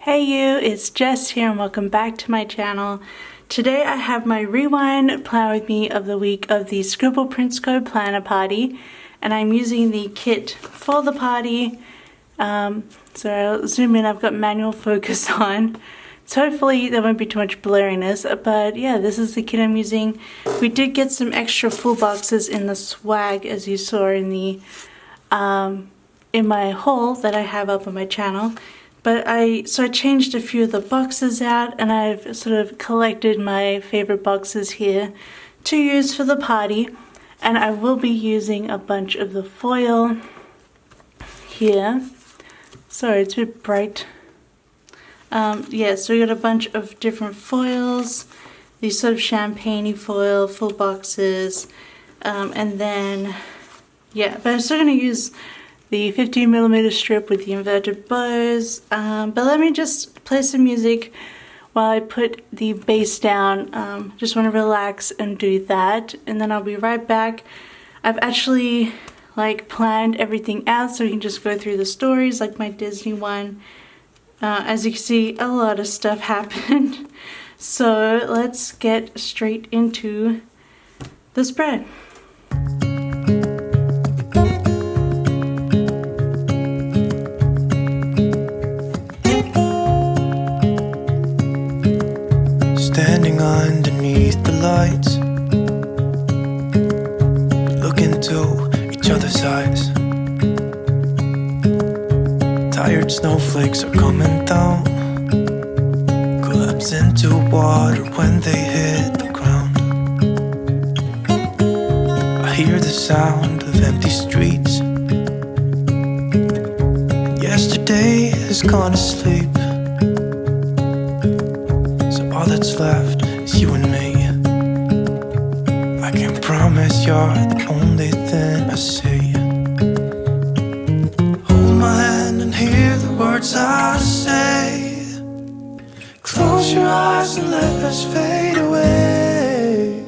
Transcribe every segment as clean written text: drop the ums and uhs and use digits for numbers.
Hey you, it's Jess here and welcome back to my channel. Today I have my rewind plan with me of the week of the Scribble Prints Co planner party, and I'm using the kit for the party. So I'll zoom in, I've got manual focus on, so hopefully there won't be too much blurriness, but yeah, this is the kit I'm using. We did get some extra full boxes in the swag, as you saw in the in my haul that I have up on my channel. But I changed a few of the boxes out, and I've sort of collected my favorite boxes here to use for the party. And I will be using a bunch of the foil here. Sorry, it's a bit bright. Yeah, so we got a bunch of different foils, these sort of champagne-y foil, full boxes, and then, yeah, but I'm still going to use the 15mm strip with the inverted bows, but let me just play some music while I put the base down. Just want to relax and do that, and then I'll be right back. I've actually planned everything out so we can just go through the stories like my Disney one. As you can see, a lot of stuff happened, so let's get straight into the spread. Standing underneath the lights, look into each other's eyes. Tired snowflakes are coming down, collapse into water when they hit the ground. I hear the sound of empty streets, and yesterday has gone to sleep. All that's left is you and me. I can't promise you're the only thing I see. Hold my hand and hear the words I say. Close your eyes and let us fade away.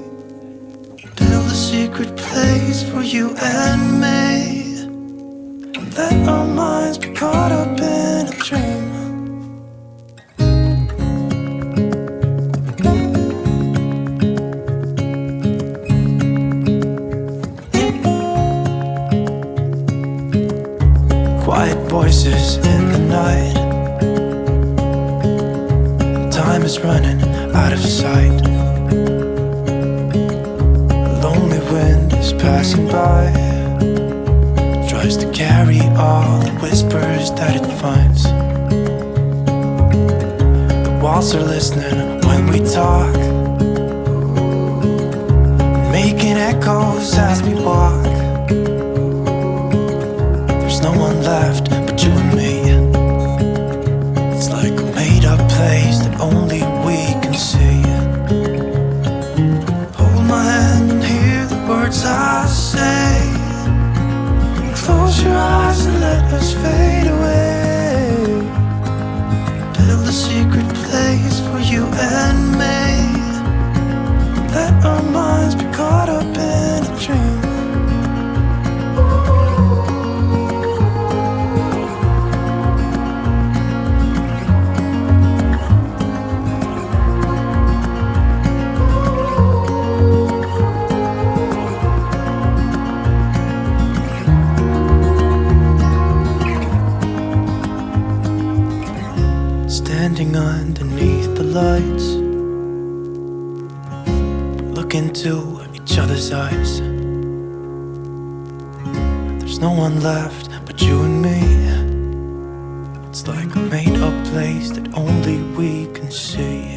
Build a secret place for you and me, and let our minds be caught up in a dream. Quiet voices in the night, and time is running out of sight. A lonely wind is passing by, tries to carry all the whispers that it finds. The walls are listening when we talk, making echoes as we walk. There's no one left but you and me. It's like a made-up place that only we can see. Hold my hand and hear the words I say. Close your eyes and let us fade away. Build a secret place for you and me. Let our minds be caught up in a dream. Standing underneath the lights, look into each other's eyes. There's no one left but you and me. It's like a made-up place that only we can see.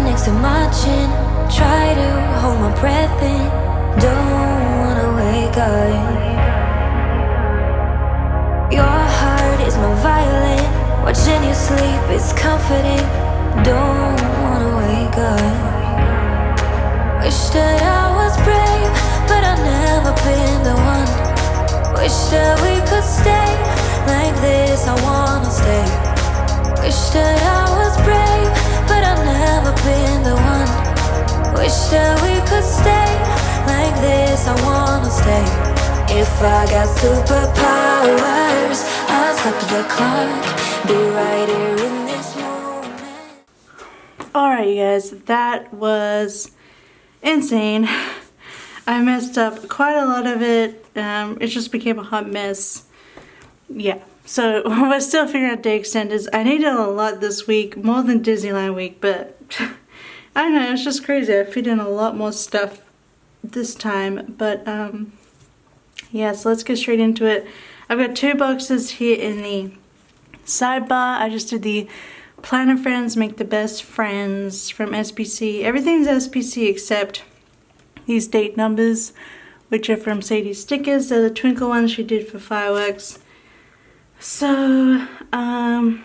Next to my chin, try to hold my breath in, don't wanna wake up. Your heart is my violin, watching you sleep is comforting, don't wanna wake up. Wish that I was brave, but I've never been the one. Wish that we could stay like this, I wanna stay. Wish that I was brave, but I've never been the one. yes, I wanna stay. If I got superpowers, I'll stop the clock, be right here in this moment. Alright, you guys, that was insane. I messed up quite a lot of it. It just became a hot mess. Yeah, so we're still figuring out day extenders. I needed a lot this week, more than Disneyland week, but I don't know, it's just crazy. I fit in a lot more stuff this time, but yeah, so let's get straight into it. I've got 2 boxes here in the sidebar. I just did the Planner Friends Make the Best Friends from SPC. Everything's SPC except these date numbers, which are from Sadie's stickers. They're the twinkle ones she did for fireworks. So, I'm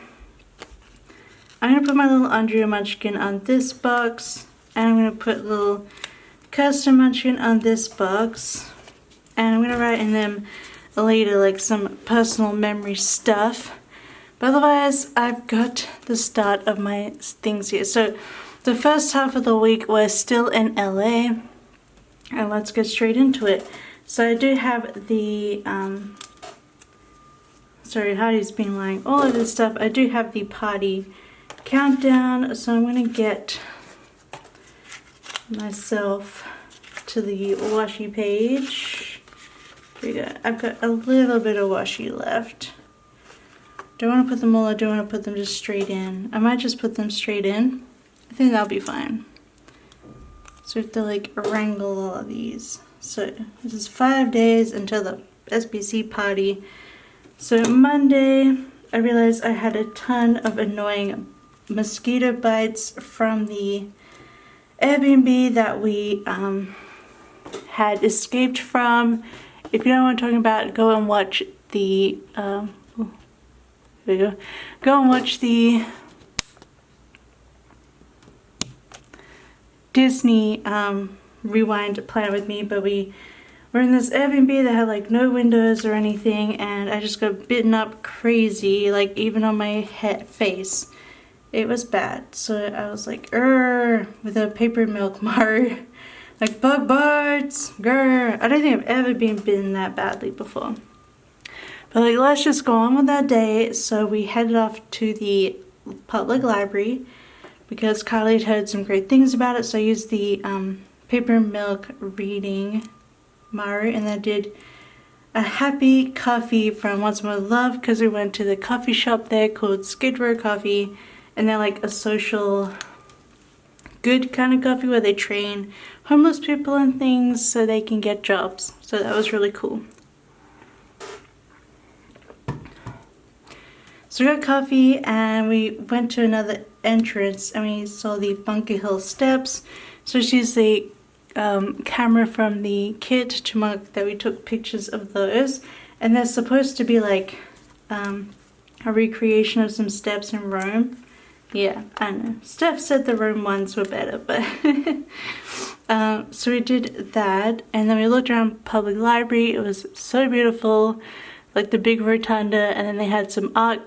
going to put my little Andrea Munchkin on this box, and I'm going to put little custom Munchkin on this box, and I'm going to write in them later like some personal memory stuff. But otherwise, I've got the start of my things here. So, the first half of the week we're still in LA, and let's get straight into it. So I do have the, sorry, Heidi's been lying all of this stuff. I do have the party countdown, so I'm going to get myself to the washi page. Here we go. I've got a little bit of washi left. Do I want to put them all, or do I want to put them just straight in? I might just put them straight in. I think that'll be fine. So we have to like wrangle all of these. So this is 5 days until the SPC party. So Monday, I realized I had a ton of annoying mosquito bites from the Airbnb that we had escaped from. If you don't know what I'm talking about, go and watch the go and watch the Disney Rewind Plan with me. But we were in this Airbnb that had like no windows or anything, and I just got bitten up crazy, like even on my face. It was bad. So I was like, with a paper milk Maru. Like bug bites, grr. I don't think I've ever been bitten that badly before. But like, let's just go on with that day. So we headed off to the public library because Carly had heard some great things about it. So I used the paper milk reading Maru, and I did a happy coffee from Once More Love because we went to the coffee shop there called Skid Row Coffee, and they're like a social good kind of coffee where they train homeless people and things so they can get jobs. So that was really cool. So we got coffee and we went to another entrance and we saw the Bunker Hill steps. So she used the camera from the kit to mark that we took pictures of those. And they're supposed to be like a recreation of some steps in Rome. Yeah, I know. Steph said the Rome ones were better, but so we did that, and then we looked around public library. It was so beautiful, like the big rotunda, and then they had some art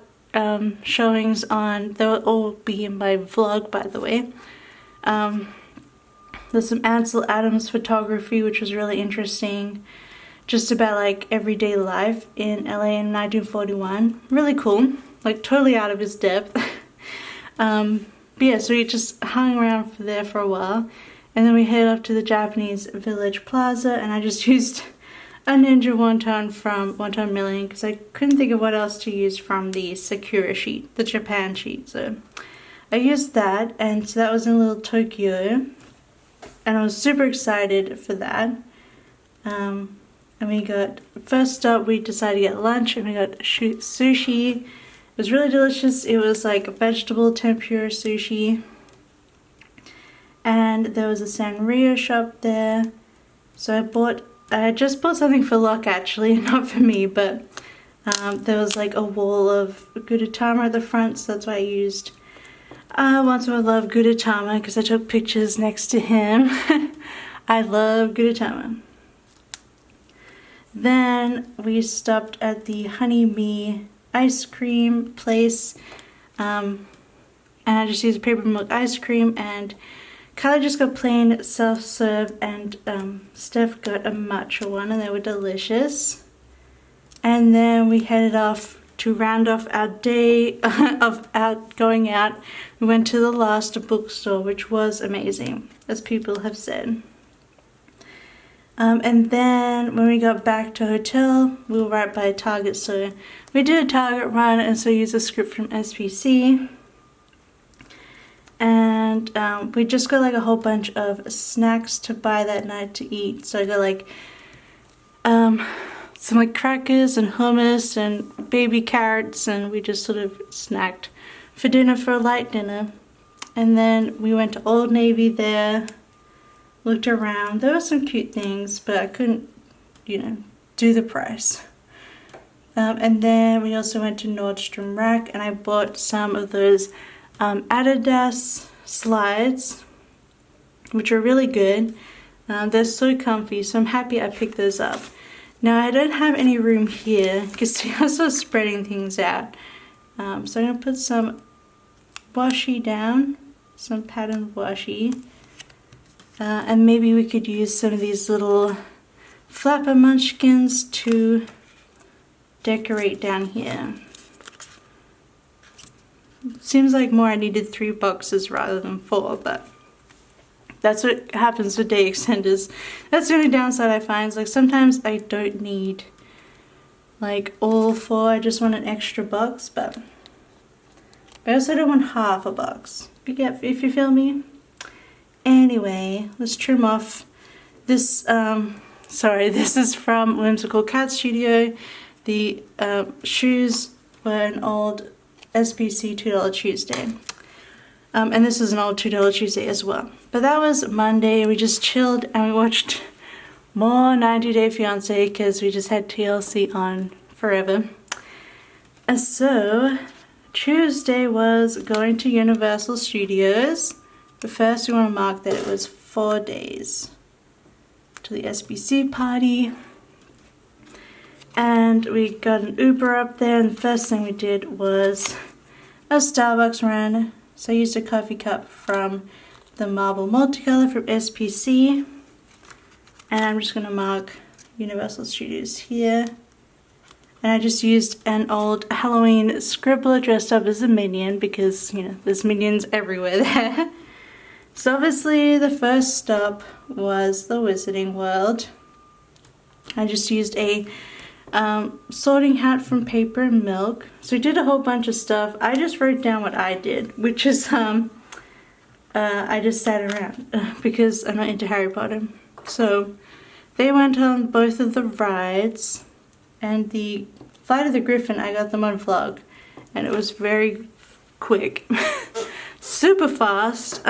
showings on. They will all be in my vlog, by the way. There's some Ansel Adams photography, which was really interesting, just about like everyday life in LA in 1941. Really cool, like totally out of his depth. But yeah, so we just hung around there for a while, and then we headed off to the Japanese Village Plaza, and I just used a Ninja wonton from Wonton Milling because I couldn't think of what else to use from the Sakura sheet, the Japan sheet. So I used that, and so that was in Little Tokyo, and I was super excited for that. And we got, first up we decided to get lunch, and we got sushi. It was really delicious. It was like vegetable tempura sushi. And there was a Sanrio shop there. So I just bought something for Locke actually, not for me, but there was like a wall of Gudetama at the front, so that's why I used Once More Love Gudetama, because I took pictures next to him. I love Gudetama. Then we stopped at the Honey Me ice cream place, and I just used paper milk ice cream and Kylie just got plain self-serve, and Steph got a matcha one, and they were delicious. And then we headed off to round off our day of going out. We went to the last bookstore, which was amazing, as people have said. And then when we got back to hotel, we were right by Target, so we did a Target run, and so used a script from SPC. And we just got like a whole bunch of snacks to buy that night to eat. So I got like some like crackers and hummus and baby carrots, and we just sort of snacked for dinner, for a light dinner. And then we went to Old Navy there, looked around. There were some cute things, but I couldn't, you know, do the price. And then we also went to Nordstrom Rack, and I bought some of those Adidas slides, which are really good. They're so comfy, so I'm happy I picked those up. Now I don't have any room here because I'm also spreading things out. So I'm going to put some washi down, some patterned washi. And maybe we could use some of these little flapper munchkins to decorate down here. Seems like more I needed 3 boxes rather than 4, but that's what happens with day extenders. That's the only downside I find. Is like sometimes I don't need like all 4. I just want an extra box, but I also don't want half a box. If you feel me. Anyway, let's trim off this. Sorry, this is from Whimsical Cat Studio. The shoes were an old SPC $2 Tuesday. And this is an old $2 Tuesday as well. But that was Monday. We just chilled and we watched more 90 Day Fiancé because we just had TLC on forever. And so Tuesday was going to Universal Studios. But first we want to mark that it was 4 days to the SPC party. And we got an Uber up there, and the first thing we did was a Starbucks run. So I used a coffee cup from the Marble Multicolor from SPC. And I'm just going to mark Universal Studios here. And I just used an old Halloween scribbler dressed up as a minion because, you know, there's minions everywhere there. So obviously the first stop was the Wizarding World. I just used a sorting hat from Paper and Milk. So we did a whole bunch of stuff. I just wrote down what I did, which is I just sat around because I'm not into Harry Potter. So they went on both of the rides, and the Flight of the Griffin, I got them on vlog, and it was very quick. Super fast.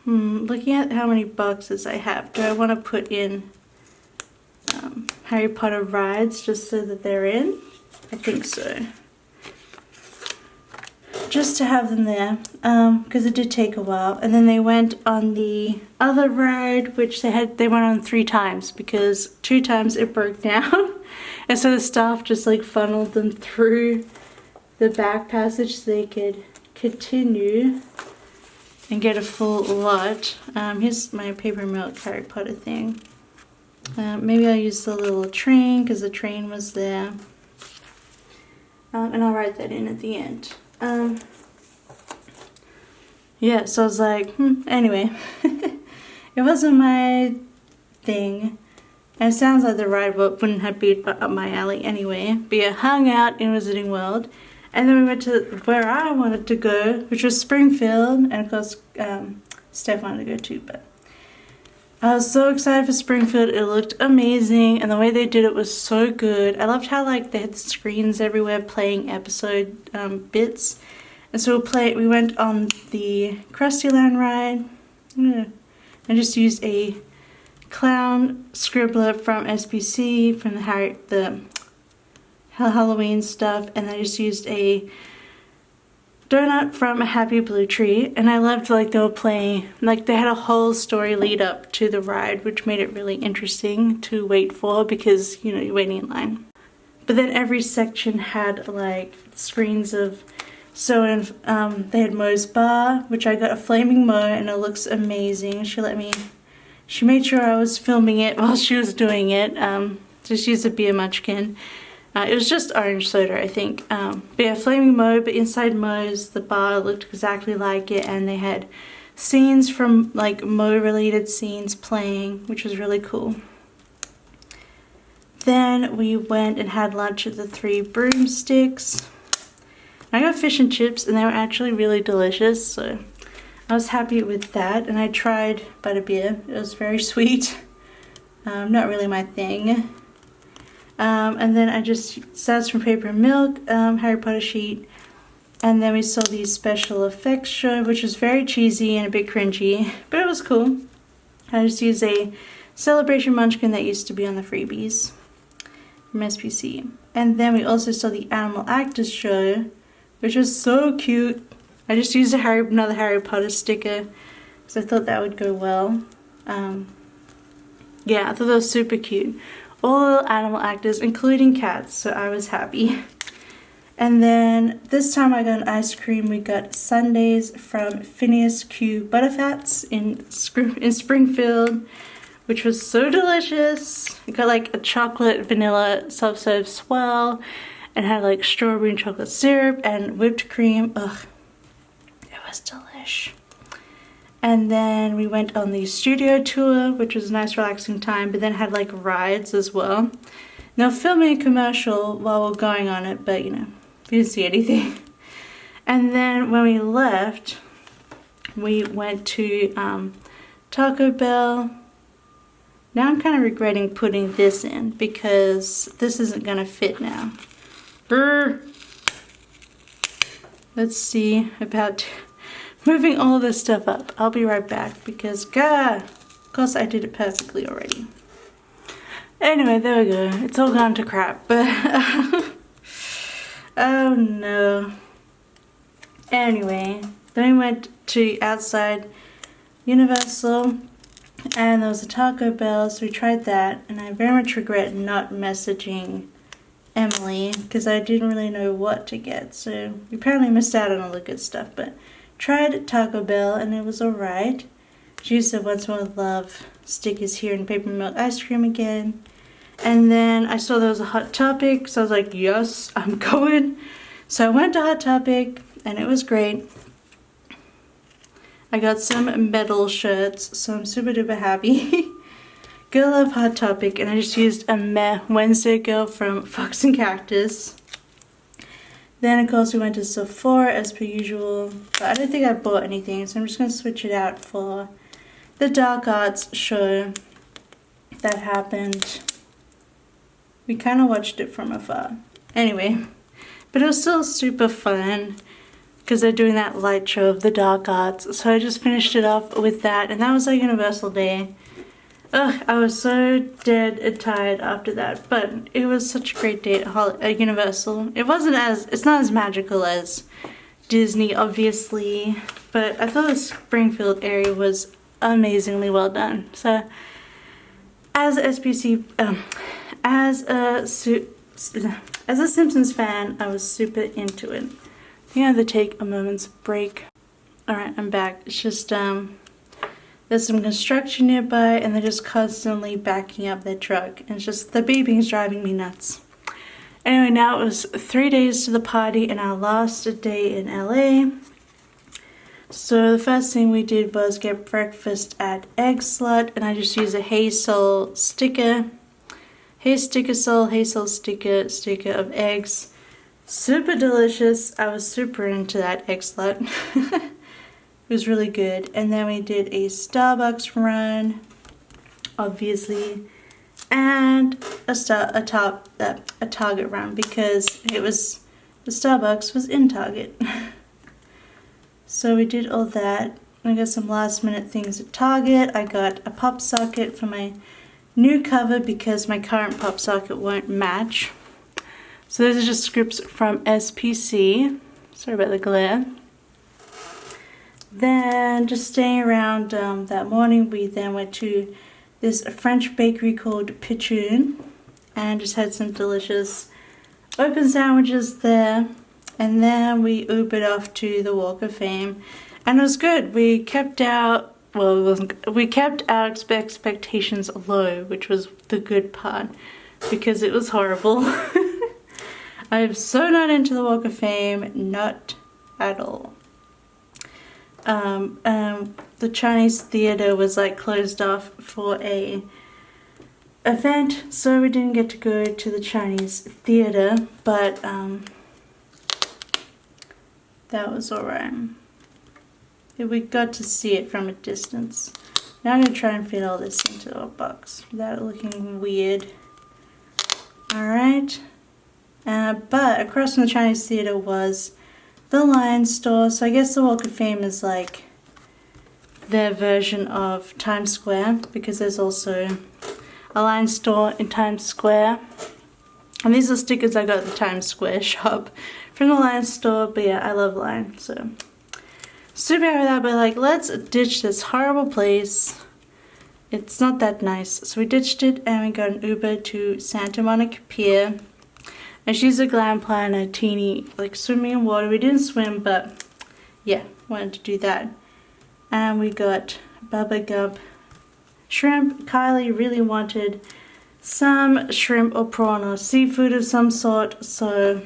Looking at how many boxes I have, do I want to put in Harry Potter rides just so that they're in? I think so. Just to have them there, because it did take a while. And then they went on the other ride, which they went on 3 times because 2 times it broke down. And so the staff just like funneled them through the back passage so they could continue and get a full lot. Here's my Paper Milk Harry Potter thing. Maybe I'll use the little train because the train was there. And I'll write that in at the end. Yeah, so I was like, anyway. It wasn't my thing. And it sounds like the ride wouldn't have been up my alley anyway. But yeah, hung out in Wizarding World. And then we went to where I wanted to go, which was Springfield. And of course, Steph wanted to go too, but I was so excited for Springfield. It looked amazing, and the way they did it was so good. I loved how like they had the screens everywhere playing episode bits. And so we went on the Krusty Land ride. I just used a clown scribbler from SPC from the Halloween stuff, and I just used a donut from a Happy Blue Tree, and I loved like they were playing, like they had a whole story lead up to the ride, which made it really interesting to wait for because, you know, you're waiting in line. But then every section had like screens of So they had Mo's bar, which I got a flaming Mo, and it looks amazing. She made sure I was filming it while she was doing it. Just used a beer munchkin. It was just orange soda, I think. But yeah, flaming Mo, but inside Mo's, the bar looked exactly like it, and they had scenes from like Mo related scenes playing, which was really cool. Then we went and had lunch at the Three Broomsticks. I got fish and chips, and they were actually really delicious, so I was happy with that. And I tried butterbeer. It was very sweet. Not really my thing. And then I just Stats from Paper and Milk, Harry Potter sheet. And then we saw the special effects show, which was very cheesy and a bit cringy, but it was cool. I just used a Celebration munchkin that used to be on the freebies from SPC. And then we also saw the Animal Actors show, which was so cute. I just used another Harry Potter sticker because I thought that would go well. Yeah, I thought that was super cute. All the little animal actors, including cats, so I was happy. And then this time I got an ice cream. We got sundaes from Phineas Q Butterfats in Springfield, which was so delicious. I got like a chocolate vanilla self-serve swirl and had like strawberry and chocolate syrup and whipped cream. Ugh, it was delish. And then we went on the studio tour, which was a nice relaxing time, but then had like rides as well. Now filming a commercial while we're going on it, but you know, we didn't see anything. And then when we left, we went to Taco Bell. Now I'm kind of regretting putting this in because this isn't gonna fit now. Let's see about moving all this stuff up. I'll be right back because, God, of course I did it perfectly already. Anyway, there we go. It's all gone to crap, but oh no. Anyway, then we went to outside Universal and there was a Taco Bell, so we tried that, and I very much regret not messaging Emily because I didn't really know what to get, so we apparently missed out on all the good stuff, but tried Taco Bell and it was alright. She used the Once More Love stickers here in Paper Milk ice cream again. And then I saw there was a Hot Topic, so I was like, yes, I'm going. So I went to Hot Topic and it was great. I got some metal shirts, so I'm super duper happy. Girl love Hot Topic, and I just used a Meh Wednesday Girl from Fox and Cactus. Then of course we went to Sephora as per usual, but I don't think I bought anything, so I'm just going to switch it out for the Dark Arts show that happened. We kind of watched it from afar. Anyway, but it was still super fun because they're doing that light show of the Dark Arts, so I just finished it off with that, and that was like Universal Day. Ugh, I was so dead and tired after that, but it was such a great day at Universal. It's not as magical as Disney, obviously, but I thought the Springfield area was amazingly well done. So, as a SPC, as a Simpsons fan, I was super into it. I think I had to take a moment's break. Alright, I'm back. It's just, there's some construction nearby and they're just constantly backing up their truck. And it's just, the beeping's driving me nuts. Anyway, now it was 3 days to the party and our last day in LA. So the first thing we did was get breakfast at Egg Slut, and I just used a Hey Soul sticker. Hey Sticker Soul, Hey Soul sticker of eggs. Super delicious. I was super into that Egg Slut. It was really good. And then we did a Starbucks run, obviously, and a Target run because the Starbucks was in Target. So we did all that. I got some last minute things at Target. I got a pop socket for my new cover because my current pop socket won't match. So those are just scripts from SPC. Sorry about the glare. Then, just staying around that morning, we then went to this French bakery called Pichoun and just had some delicious open sandwiches there. And then we Ubered off to the Walk of Fame, and it was good. We kept our, well, it wasn't, we kept our expectations low, which was the good part, because it was horrible. I'm so not into the Walk of Fame, not at all. The Chinese theater was like closed off for a event, so we didn't get to go to the Chinese theater, but that was alright. We got to see it from a distance. Now I'm going to try and fit all this into a box without it looking weird. Alright. But across from the Chinese theater was the Lion store, so I guess the Walk of Fame is like their version of Times Square, because there's also a Lion store in Times Square. And these are stickers I got at the Times Square shop from the Lion store, but yeah, I love Lion, so super happy with that. But like, let's ditch this horrible place. It's not that nice. So we ditched it and we got an Uber to Santa Monica Pier. And she's a Glam Planner, teeny, like swimming in water. We didn't swim, but yeah, wanted to do that. And we got Bubba Gump shrimp. Kylie really wanted some shrimp or prawn or seafood of some sort, so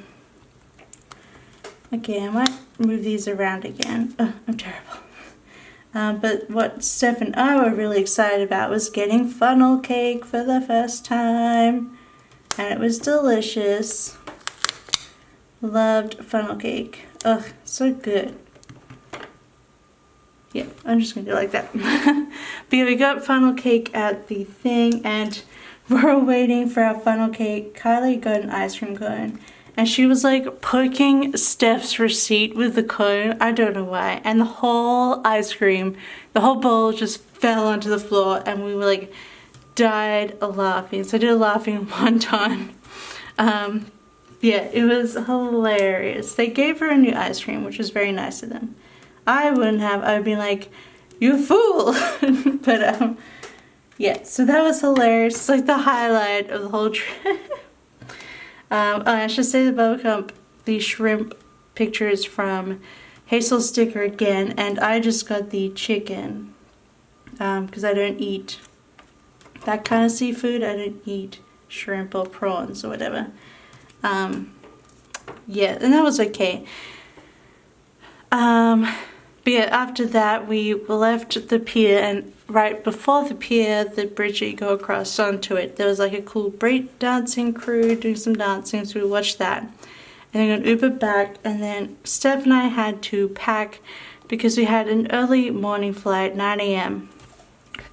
okay, I might move these around again. Oh, I'm terrible. But what Steph and I were really excited about was getting funnel cake for the first time, and it was delicious. Loved funnel cake. Ugh, so good. Yeah, I'm just gonna do it like that. But yeah, we got funnel cake at the thing, and we're waiting for our funnel cake. Kylie got an ice cream cone, and she was like poking Steph's receipt with the cone. I don't know why. And the whole ice cream, the whole bowl just fell onto the floor, and we were like died laughing. So I did a laughing one time. Yeah, it was hilarious. They gave her a new ice cream, which was very nice of them. I wouldn't have. I would be like, you fool. But yeah, so that was hilarious. It's like the highlight of the whole trip. I should say the Bubblegum, the shrimp pictures from Hazel's sticker again, and I just got the chicken because I don't eat that kind of seafood. I don't eat shrimp or prawns or whatever. Yeah, and that was okay. But yeah, after that we left the pier, and right before the pier, the bridge you go across onto it, there was like a cool break dancing crew doing some dancing, so we watched that. And then got Uber back, and then Steph and I had to pack because we had an early morning flight, 9 AM.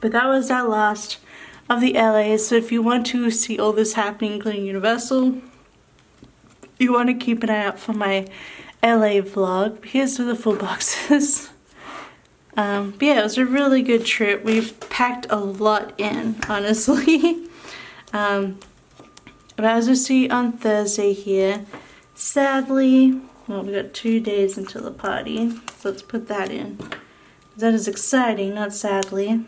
But that was our last of the LA, so if you want to see all this happening, including Universal, you want to keep an eye out for my LA vlog. Here's the full boxes. But yeah, it was a really good trip. We've packed a lot in, honestly. But as you see on Thursday here, sadly, well, we got 2 days until the party, so let's put that in. That is exciting, not sadly.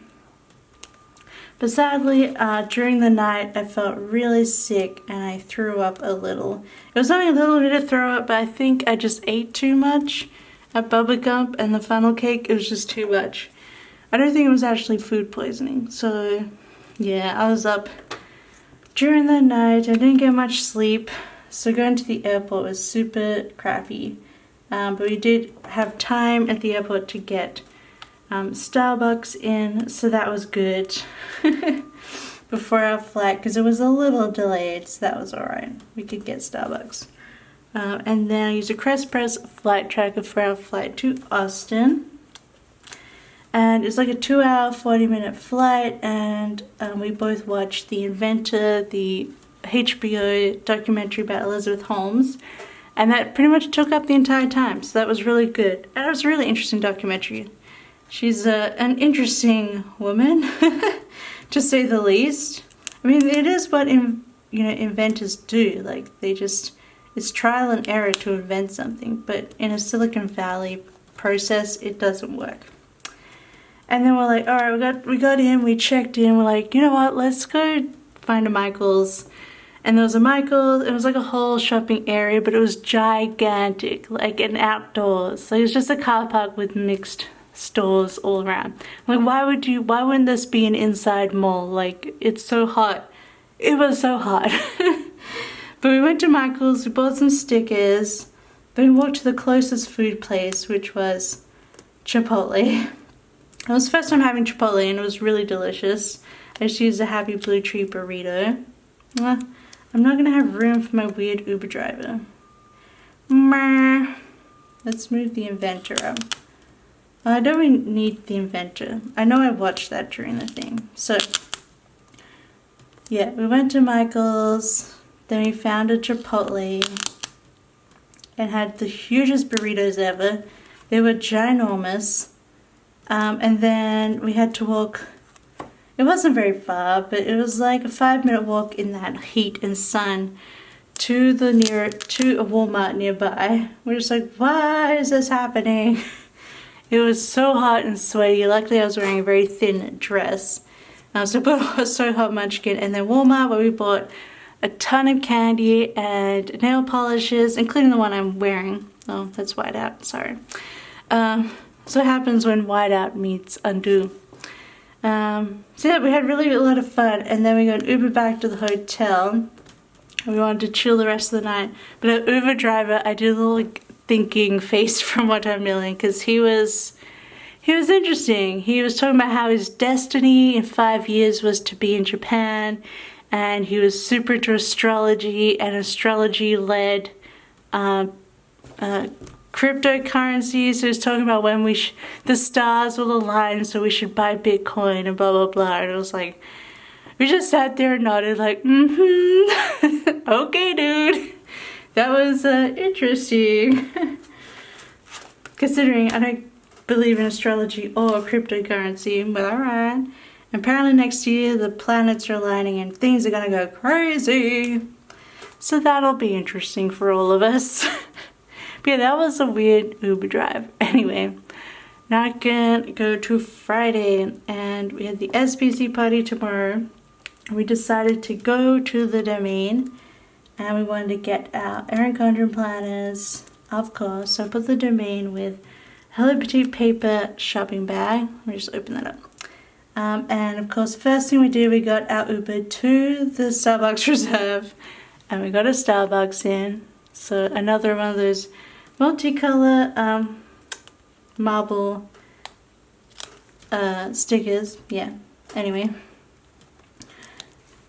But sadly, during the night, I felt really sick and I threw up a little. It was only a little bit of throw up, but I think I just ate too much at Bubba Gump and the funnel cake. It was just too much. I don't think it was actually food poisoning. So, yeah, I was up during the night. I didn't get much sleep. So going to the airport was super crappy. But we did have time at the airport to get Starbucks in, so that was good. Before our flight, because it was a little delayed, so that was alright. We could get Starbucks. And then I used a Crestpress flight tracker for our flight to Austin. And it's like a 2-hour, 40-minute flight, and we both watched The Inventor, the HBO documentary about Elizabeth Holmes. And that pretty much took up the entire time, so that was really good. And it was a really interesting documentary. She's an interesting woman, to say the least. I mean, it is what inventors do. Like, it's trial and error to invent something, but in a Silicon Valley process, it doesn't work. And then we're like, all right, we got in, we checked in, we're like, you know what, let's go find a Michael's And there was a Michael's. It was like a whole shopping area, but it was gigantic, like an outdoors. So it was just a car park with mixed stores all around. Like, why wouldn't this be an inside mall? Like, it's so hot. It was so hot. But we went to Michael's, we bought some stickers, then we walked to the closest food place, which was Chipotle. It was the first time having Chipotle and it was really delicious. I just used a Happy Blue Tree burrito. I'm not gonna have room for my weird Uber driver. Let's move the inventor up. I don't really need the inventor. I know I watched that during the thing. So, yeah, we went to Michael's, then we found a Chipotle and had the hugest burritos ever. They were ginormous. And then we had to walk. It wasn't very far, but it was like a 5-minute walk in that heat and sun to a Walmart nearby. We're just like, why is this happening? It was so hot and sweaty. Luckily, I was wearing a very thin dress. So I put a So Hot Munchkin, and then Walmart, where we bought a ton of candy and nail polishes, including the one I'm wearing. Oh, that's whiteout. Sorry. So it happens when whiteout meets undo. So yeah, we had really a lot of fun, and then we got Uber back to the hotel. We wanted to chill the rest of the night, but our Uber driver, I did a little like, thinking face from Watermelon, because he was interesting. He was talking about how his destiny in 5 years was to be in Japan, and he was super into astrology and astrology-led cryptocurrency. So he was talking about when the stars will align, so we should buy Bitcoin and blah blah blah. And it was like, we just sat there and nodded like, okay, dude. That was interesting. Considering I don't believe in astrology or cryptocurrency, but alright. Apparently next year the planets are aligning and things are gonna go crazy. So that'll be interesting for all of us. But yeah, that was a weird Uber drive. Anyway, now I can go to Friday, and we had the SPC party tomorrow. We decided to go to the Domain, and we wanted to get our Erin Condren planners, of course. So I put the Domain with Hello Petite paper shopping bag. Let me just open that up. And of course, first thing we did, we got our Uber to the Starbucks Reserve, and we got a Starbucks in. So another one of those multicolor marble stickers. Yeah, anyway.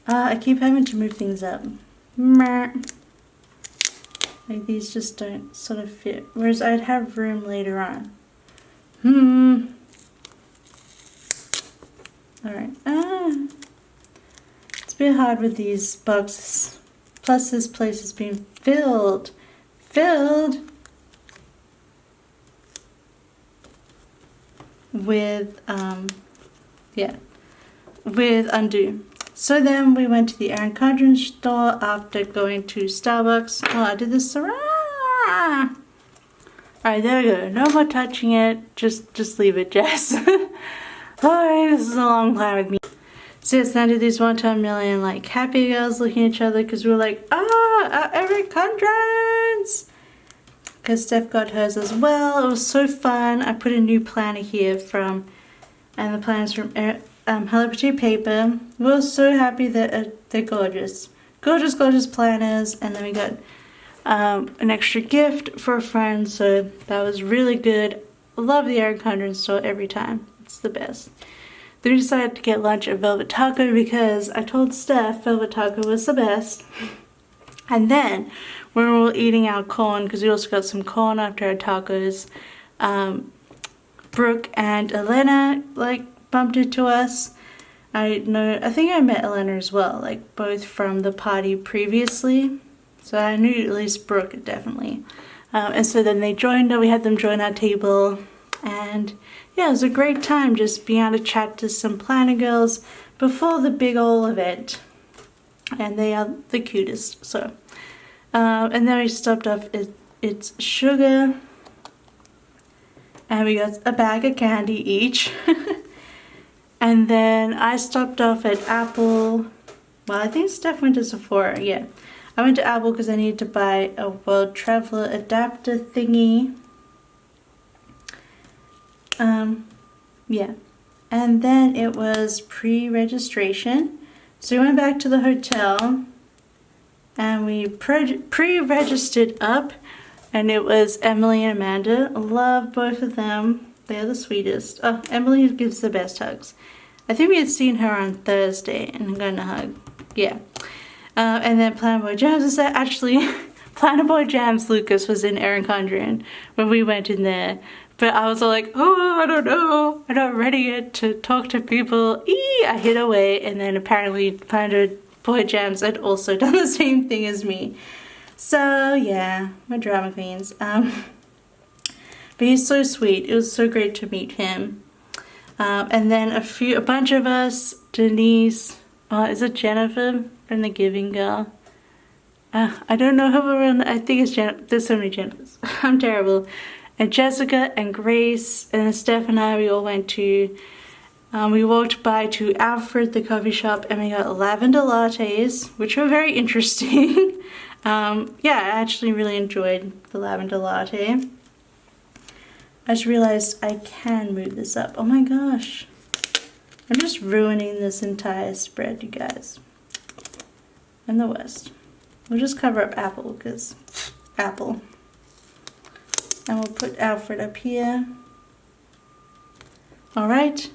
I keep having to move things up. Like these just don't sort of fit. Whereas I'd have room later on. Alright. It's a bit hard with these boxes. Plus this place has been filled with with undo. So then we went to the Erin Condren store after going to Starbucks. Oh, I did this. Alright, there we go. No more touching it. Just leave it, Jess. Alright, this is a long plan with me. So yes, then I did these Watermelon like happy girls looking at each other, because we were like, our Erin Condrens! Because Steph got hers as well. It was so fun. I put a new planner here and the planners from Hello Petite paper. We were so happy that they're gorgeous. Gorgeous planners. And then we got an extra gift for a friend, so that was really good. I love the Erin Condren store every time. It's the best. Then we decided to get lunch at Velvet Taco because I told Steph Velvet Taco was the best. And then when we were eating our corn, because we also got some corn after our tacos, Brooke and Elena like bumped into us. I think I met Elena as well, like both from the party previously. So I knew at least Brooke definitely. And so then they joined us, we had them join our table. And yeah, it was a great time just being able to chat to some planner girls before the big ol' event. And they are the cutest, so. And then we stopped off at It's Sugar. And we got a bag of candy each. And then I stopped off at Apple well, I think Steph went to Sephora, yeah. I went to Apple because I needed to buy a World Traveler adapter thingy. Yeah. And then it was pre-registration. So we went back to the hotel and we pre-registered up, and it was Emily and Amanda. Love both of them. They're the sweetest. Oh, Emily gives the best hugs. I think we had seen her on Thursday and gotten a hug. Yeah. And then Planner Boy Jams is there. Actually, Planner Boy Jams Lucas was in Erin Condren when we went in there. But I was all like, oh, I don't know. I'm not ready yet to talk to people. I hid away, and then apparently Planner Boy Jams had also done the same thing as me. So yeah, we're drama queens. But he's so sweet. It was so great to meet him. And then a bunch of us, Denise, is it Jennifer from the Giving Girl? I don't know who we're on. I think it's Jennifer. There's so many Jennifers. I'm terrible. And Jessica and Grace and Steph and I, we all went to, we walked by to Alfred, the coffee shop, and we got lavender lattes, which were very interesting. Yeah, I actually really enjoyed the lavender latte. I just realized I can move this up. Oh my gosh. I'm just ruining this entire spread, you guys. I'm the worst. We'll just cover up Apple, because Apple. And we'll put Alfred up here. Alright.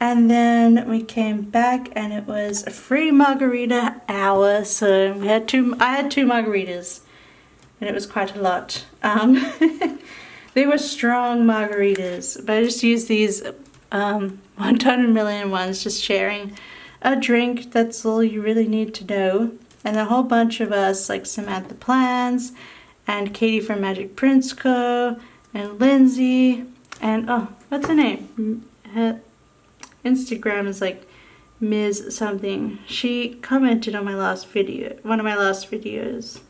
And then we came back and it was a free margarita hour. So I had two margaritas. And it was quite a lot. They were strong margaritas. But I just used these 100 million ones, just sharing a drink. That's all you really need to know. And a whole bunch of us, like Samantha Plans, and Katie from Magic Prints Co, and Lindsay, and oh, what's her name? Her Instagram is like Ms. something. She commented on my last video, one of my last videos.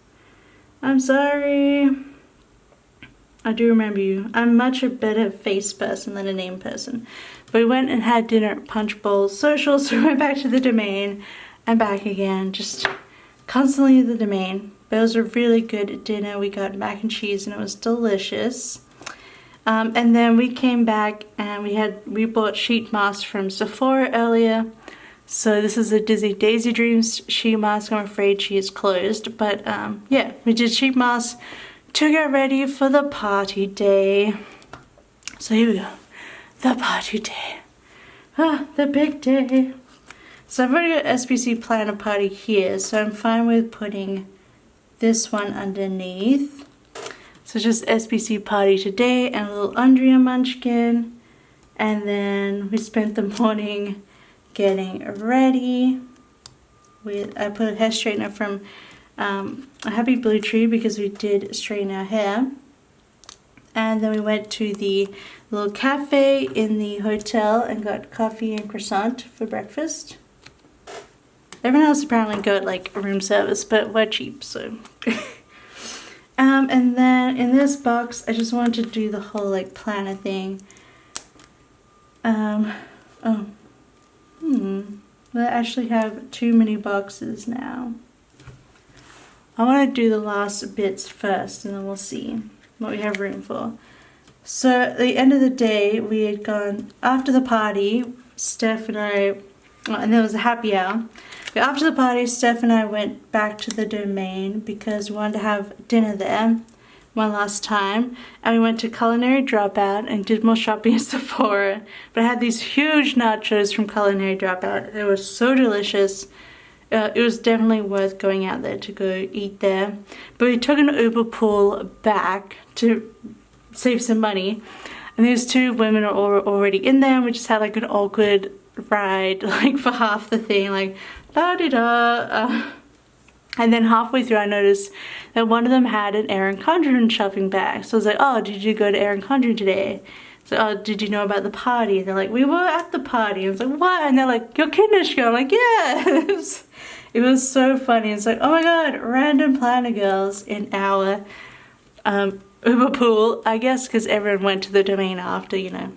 I'm sorry. I do remember you. I'm much a better face person than a name person. But we went and had dinner at Punch Bowl Social, so we went back to the Domain and back again, just constantly the Domain. But it was a really good dinner. We got mac and cheese and it was delicious. And then we came back and we bought sheet masks from Sephora earlier. So this is a Dizzy Daisy Dreams sheet mask. I'm afraid she is closed. But yeah, we did sheet masks to get ready for the party day. So here we go. The party day. The big day. So I've already got SPC Planner Party here. So I'm fine with putting this one underneath. So just SPC Party today and a little Andrea Munchkin. And then we spent the morning getting ready. I put a hair straightener from a Happy Blue Tree because we did straighten our hair. And then we went to the little cafe in the hotel and got coffee and croissant for breakfast. Everyone else apparently got like room service, but we're cheap, so. And then in this box, I just wanted to do the whole like planner thing. I actually have too many boxes now. I want to do the last bits first, and then we'll see what we have room for. So at the end of the day, we had gone after the party. Steph and I, and there was a happy hour. But after the party, Steph and I went back to the Domain because we wanted to have dinner there one last time. And we went to Culinary Dropout and did more shopping at Sephora. But I had these huge nachos from Culinary Dropout. They were so delicious. It was definitely worth going out there to go eat there. But we took an Uber pool back to save some money. And these two women are already in there, and we just had like an awkward ride, like for half the thing, like la-di-da. And then halfway through I noticed that one of them had an Erin Condren shopping bag. So I was like, oh, did you go to Erin Condren today? So, oh, did you know about the party? And they're like, we were at the party. I was like, what? And they're like, you're Kindish girl. I'm like, yes. It was so funny. It's like, oh my god, random planner girls in our Uber pool. I guess because everyone went to the Domain after, you know.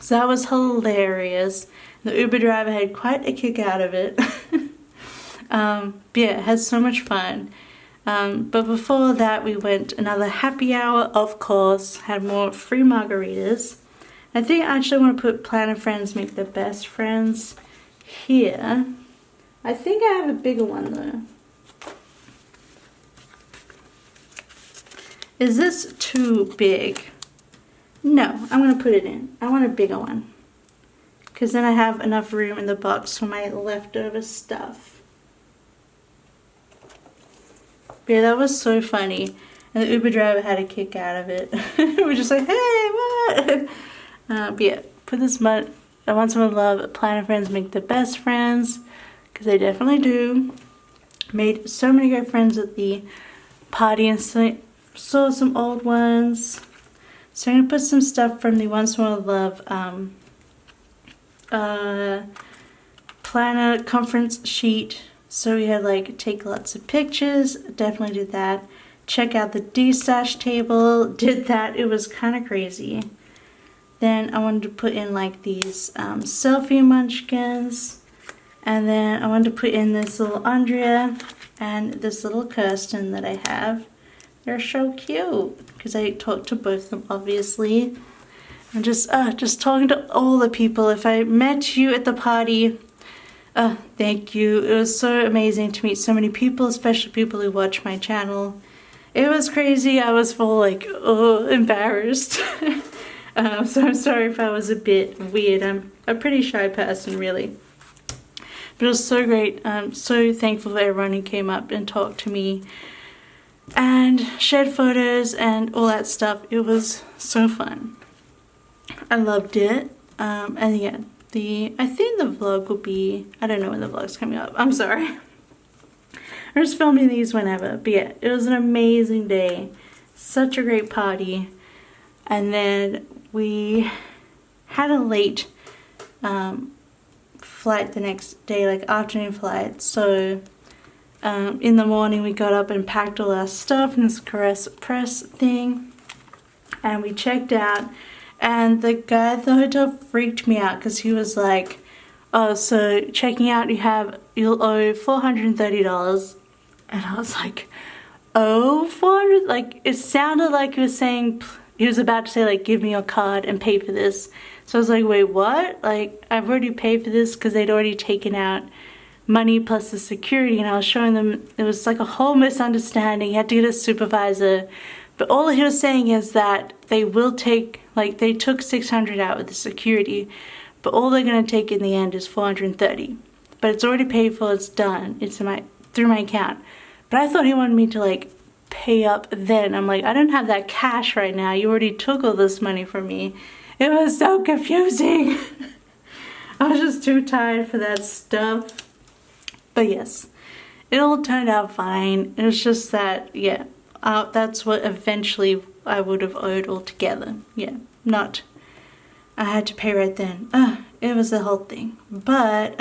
So that was hilarious. The Uber driver had quite a kick out of it. But yeah, had so much fun. But before that, we went another happy hour, of course, had more free margaritas. I think I actually want to put Planner Friends Make the Best Friends here. I think I have a bigger one though. Is this too big? No, I'm going to put it in. I want a bigger one. Because then I have enough room in the box for my leftover stuff. But yeah, that was so funny. And the Uber driver had a kick out of it. We're just like, hey, what? But yeah, put this month. I want someone to love. Planner Friends Make the Best Friends. Because they definitely do. Made so many great friends at the party and saw some old ones. So I'm going to put some stuff from the Once More Love planner conference sheet. So we had like take lots of pictures. Definitely did that. Check out the D-stash table. Did that. It was kind of crazy. Then I wanted to put in like these selfie munchkins. And then I wanted to put in this little Andrea and this little Kirsten that I have. They're so cute because I talked to both of them, obviously. I'm just talking to all the people. If I met you at the party, thank you. It was so amazing to meet so many people, especially people who watch my channel. It was crazy. I was full like, embarrassed. So I'm sorry if I was a bit weird. I'm a pretty shy person, really. But it was so great. I'm so thankful for everyone who came up and talked to me and shared photos and all that stuff. It was so fun. I loved it. And yeah, I think the vlog will be, I don't know when the vlog's coming up. I'm sorry. I'm just filming these whenever. But yeah, it was an amazing day. Such a great party. And then we had a late flight the next day, like afternoon flight. So in the morning we got up and packed all our stuff in this press thing, and we checked out, and the guy at the hotel freaked me out because he was like, oh, so checking out you'll owe $430. And I was like, oh, 400? Like, it sounded like he was saying, he was about to say like, give me your card and pay for this. So I was like, wait, what? Like, I've already paid for this, because they'd already taken out money plus the security, and I was showing them it was like a whole misunderstanding. You had to get a supervisor, but all he was saying is that they will take, like, they took $600 out with the security, but all they're going to take in the end is $430. But it's already paid for, it's done, it's through my account. But I thought he wanted me to like pay up then. I'm like, I don't have that cash right now, you already took all this money from me. It was so confusing. I was just too tired for that stuff. But yes, it all turned out fine. It was just that, yeah, that's what eventually I would have owed altogether. Yeah, not, I had to pay right then. It was the whole thing. But,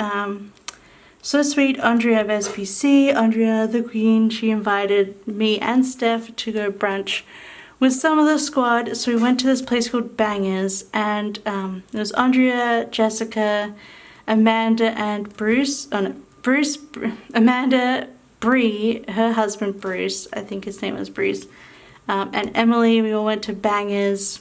so sweet, Andrea of SPC, Andrea the Queen, she invited me and Steph to go brunch with some of the squad. So we went to this place called Bangers, and it was Andrea, Jessica, Amanda, and Bruce. Oh no, Amanda, Bree, her husband Bruce, I think his name was Bruce, and Emily. We all went to Bangers,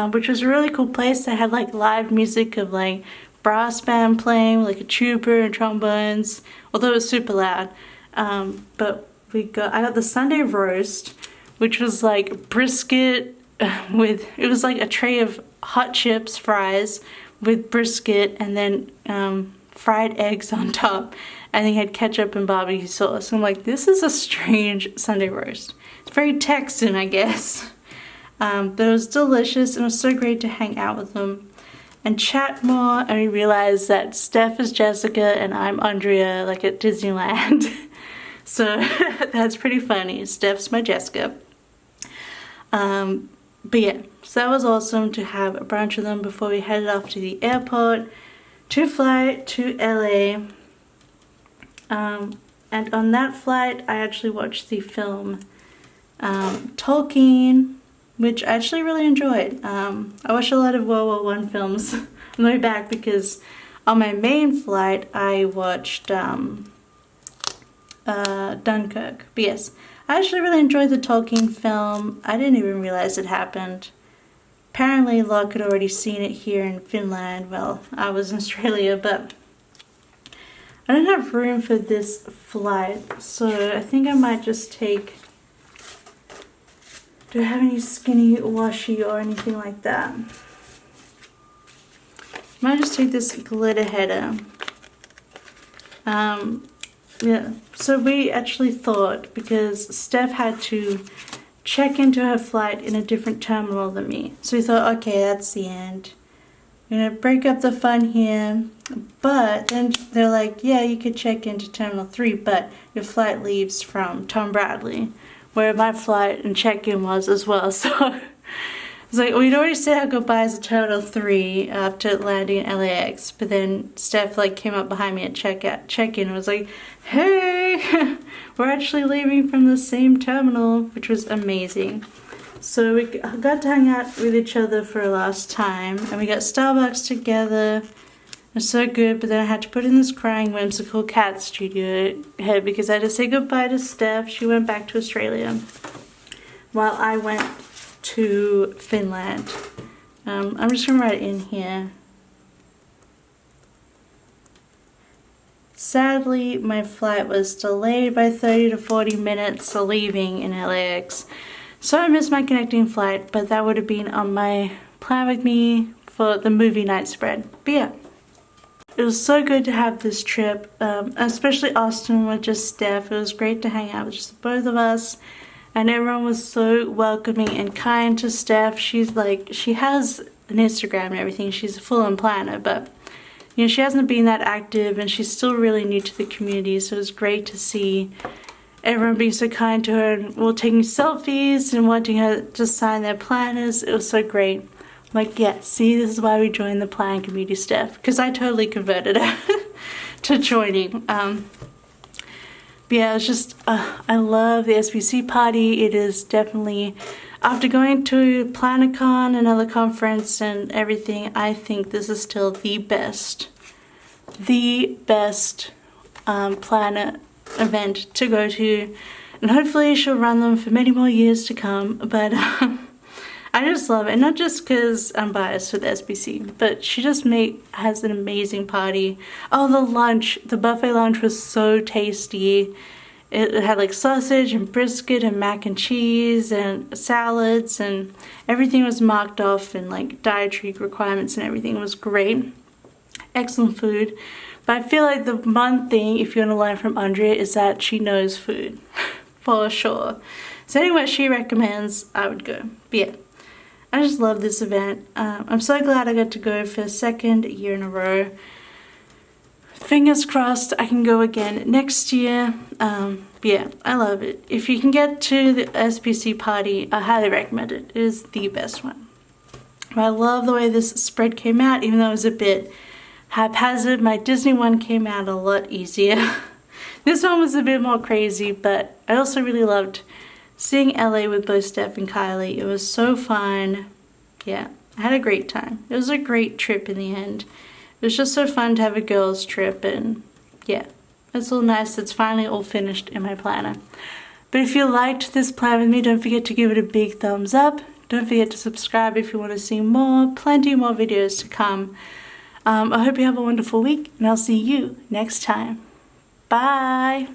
which was a really cool place. They had like live music of like brass band playing, like a tuba and trombones, although it was super loud. But I got the Sunday roast, which was like brisket with, it was like a tray of hot chips, fries with brisket, and then fried eggs on top, and they had ketchup and barbecue sauce. I'm like, this is a strange Sunday roast. It's very Texan, I guess. But it was delicious, and it was so great to hang out with them and chat more. And we realized that Steph is Jessica and I'm Andrea, like at Disneyland. So that's pretty funny. Steph's my Jessica. But yeah, so that was awesome to have a brunch with them before we headed off to the airport to fly to LA. And on that flight, I actually watched the film Tolkien, which I actually really enjoyed. I watched a lot of World War I films on the way back, because on my main flight I watched Dunkirk. But yes, I actually really enjoyed the Tolkien film. I didn't even realize it happened. Apparently Locke had already seen it here in Finland. Well, I was in Australia, but I don't have room for this flight, so I think I might just take... Do I have any skinny washi or anything like that? I might just take this glitter header. Yeah, so we actually thought, because Steph had to check into her flight in a different terminal than me, so we thought, okay, that's the end. We're gonna break up the fun here. But then they're like, yeah, you could check into Terminal 3, but your flight leaves from Tom Bradley, where my flight and check-in was as well. So it's like, we'd already said our goodbyes at Terminal 3 after landing in LAX, but then Steph like came up behind me at check-in and was like, hey, we're actually leaving from the same terminal, which was amazing. So we got to hang out with each other for a last time, and we got Starbucks together. It was so good, but then I had to put in this crying whimsical cat studio head because I had to say goodbye to Steph. She went back to Australia while I went to Finland. I'm just gonna write it in here. Sadly, my flight was delayed by 30 to 40 minutes leaving in LAX. So I missed my connecting flight, but that would have been on my plan with me for the movie night spread. But yeah. It was so good to have this trip, especially Austin with just Steph. It was great to hang out with just the both of us, and everyone was so welcoming and kind to Steph. She's like, she has an Instagram and everything. She's a full-on planner, but you know, she hasn't been that active, and she's still really new to the community. So it was great to see everyone being so kind to her, and well, taking selfies and wanting her to sign their planners. It was so great. Like, yeah, see, this is why we joined the planning community, Steph, because I totally converted her to joining. But yeah, it was just, I love the SPC party. It is definitely, after going to PlannerCon, another conference and everything, I think this is still the best planner event to go to. And hopefully she'll run them for many more years to come, but I just love it, not just because I'm biased with SPC, but she just has an amazing party. Oh, the buffet lunch was so tasty. It had like sausage and brisket and mac and cheese and salads, and everything was marked off, and like dietary requirements and everything was great. Excellent food. But I feel like the one thing, if you want to learn from Andrea, is that she knows food, for sure. So anyway, she recommends, I would go. But yeah. I just love this event. I'm so glad I got to go for a second year in a row. Fingers crossed I can go again next year. But yeah, I love it. If you can get to the SPC party, I highly recommend it. It is the best one. But I love the way this spread came out, even though it was a bit haphazard. My Disney one came out a lot easier. This one was a bit more crazy, but I also really loved seeing LA with both Steph and Kylie. It was so fun. Yeah, I had a great time. It was a great trip in the end. It was just so fun to have a girls' trip, and yeah, it's all nice. It's finally all finished in my planner. But if you liked this plan with me, don't forget to give it a big thumbs up. Don't forget to subscribe if you want to see more. Plenty more videos to come. I hope you have a wonderful week, and I'll see you next time. Bye!